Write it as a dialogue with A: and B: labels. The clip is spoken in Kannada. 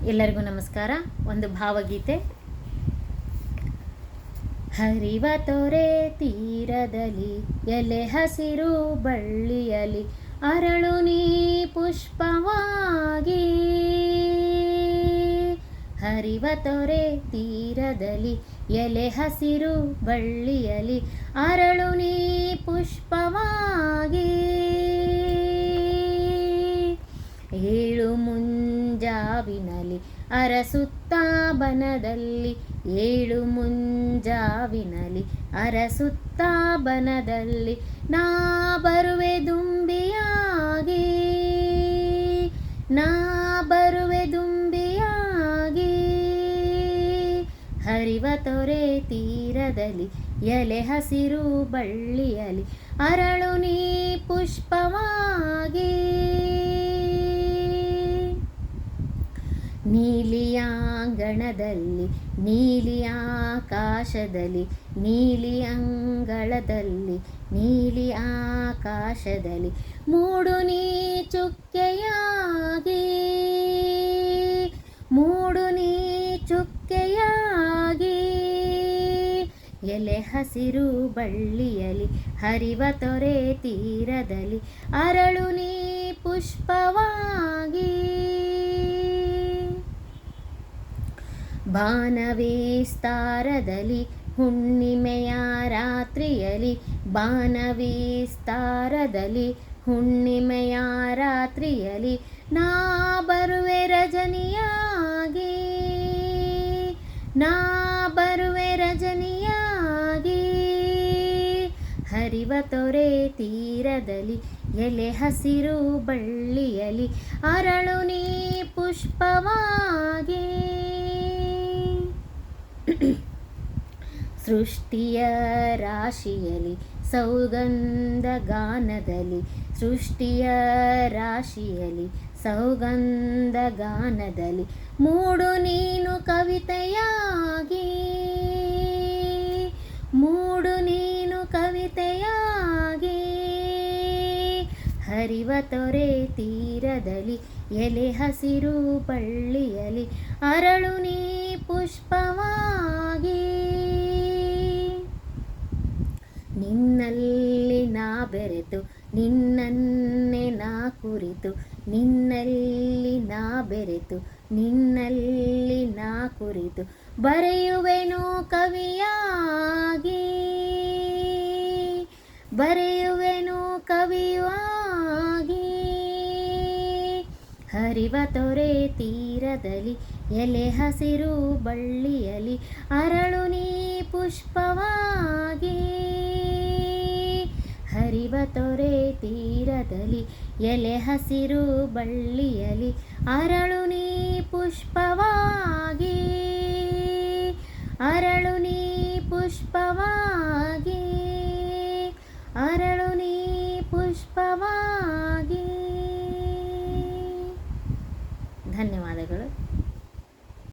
A: ಎಲ್ಲರಿಗೂ ನಮಸ್ಕಾರ. ಒಂದು ಭಾವಗೀತೆ. ಹರಿವ ತೊರೆ ತೀರದಲ್ಲಿ ಎಲೆ ಹಸಿರು ಬಳ್ಳಿಯಲಿ ಅರಳು ನೀ ಪುಷ್ಪವಾಗಿ. ಹರಿವ ತೊರೆ ತೀರದಲ್ಲಿ ಎಲೆ ಹಸಿರು ಬಳ್ಳಿಯಲಿ ಅರಳು ನೀ ಪುಷ್ಪವಾಗಿ. ಏಳು ಮುಂಜಾವಿನಲ್ಲಿ ಅರಸುತ್ತಾ ಬನದಲ್ಲಿ, ಏಳು ಮುಂಜಾವಿನಲ್ಲಿ ಅರಸುತ್ತಾ ಬನದಲ್ಲಿ ನಾ ಬರುವೆ ದುಂಬಿಯಾಗಿ, ನಾ ಬರುವೆ ದುಂಬಿಯಾಗಿ. ಹರಿವ ತೊರೆ ತೀರದಲ್ಲಿ ಎಲೆ ಹಸಿರು ಬಳ್ಳಿಯಲಿ ಅರಳು ನೀ ಪುಷ್ಪವಾಗಿ. ನೀಲಿಯಾಂಗಣದಲ್ಲಿ ನೀಲಿ ಆಕಾಶದಲ್ಲಿ, ನೀಲಿ ಅಂಗಳದಲ್ಲಿ ನೀಲಿ ಆಕಾಶದಲ್ಲಿ ಮೂಡು ನೀ ಚುಕ್ಕೆಯಾಗಿ, ಮೂಡು ನೀ ಚುಕ್ಕೆಯಾಗಿ. ಎಲೆ ಹಸಿರು ಬಳ್ಳಿಯಲಿ ಹರಿವ ತೊರೆ ತೀರದಲ್ಲಿ ಅರಳು ನೀ ಪುಷ್ಪವಾಗಿ. ಬಾನವಿಸ್ತಾರದಲ್ಲಿ ಹುಣ್ಣಿಮೆಯ ರಾತ್ರಿಯಲಿ, ಬಾನವಿಸ್ತಾರದಲ್ಲಿ ಹುಣ್ಣಿಮೆಯ ರಾತ್ರಿಯಲಿ ನಾ ಬರುವೆ ರಜನಿಯಾಗಿ, ನಾ ಬರುವೆ ರಜನಿಯಾಗಿ. ಹರಿವ ತೊರೆ ತೀರದಲ್ಲಿ ಎಲೆ ಹಸಿರು ಬಳ್ಳಿಯಲಿ ಅರಳು ನೀ ಪುಷ್ಪವಾಗಿ. ಸೃಷ್ಟಿಯ ರಾಶಿಯಲಿ ಸೌಗಂಧ ಗಾನದಲ್ಲಿ, ಸೃಷ್ಟಿಯ ರಾಶಿಯಲಿ ಸೌಗಂಧ ಗಾನದಲ್ಲಿ ಮೂಡು ನೀನು ಕವಿತೆಯಾಗಿ, ಮೂಡು ನೀನು ಕವಿತೆಯಾಗಿ. ಹರಿವ ತೊರೆ ತೀರದಲ್ಲಿ ಎಲೆ ಹಸಿರು ಬಳ್ಳಿಯಲಿ ಅರಳು ನೀ ಪುಷ್ಪವಾಗಿ. ನಿನ್ನಲ್ಲಿ ನಾ ಬೆರೆತು ನಿನ್ನನ್ನೇ ನಾ ಕುರಿತು, ನಿನ್ನಲ್ಲಿ ನಾ ಬೆರೆತು ನಿನ್ನಲ್ಲಿ ನಾ ಕುರಿತು ಬರೆಯುವೆನು ಕವಿಯಾಗಿ, ಬರೆಯುವೆನು ಕವಿಯಾಗಿ. ಹರಿವ ತೊರೆ ತೀರದಲ್ಲಿ ಎಲೆ ಹಸಿರು ಬಳ್ಳಿಯಲಿ ಅರಳು ನೀ ಪುಷ್ಪವಾಗಿ. ಹರಿವ ತೊರೆ ತೀರದಲ್ಲಿ ಎಲೆ ಹಸಿರು ಬಳ್ಳಿಯಲಿ ಅರಳು ನೀ ಪುಷ್ಪವಾಗಿ, ಅರಳು ನೀ ಪುಷ್ಪವಾಗಿ, ಅರಳು ನೀ ಪುಷ್ಪವಾಗಿ. ಧನ್ಯವಾದಗಳು.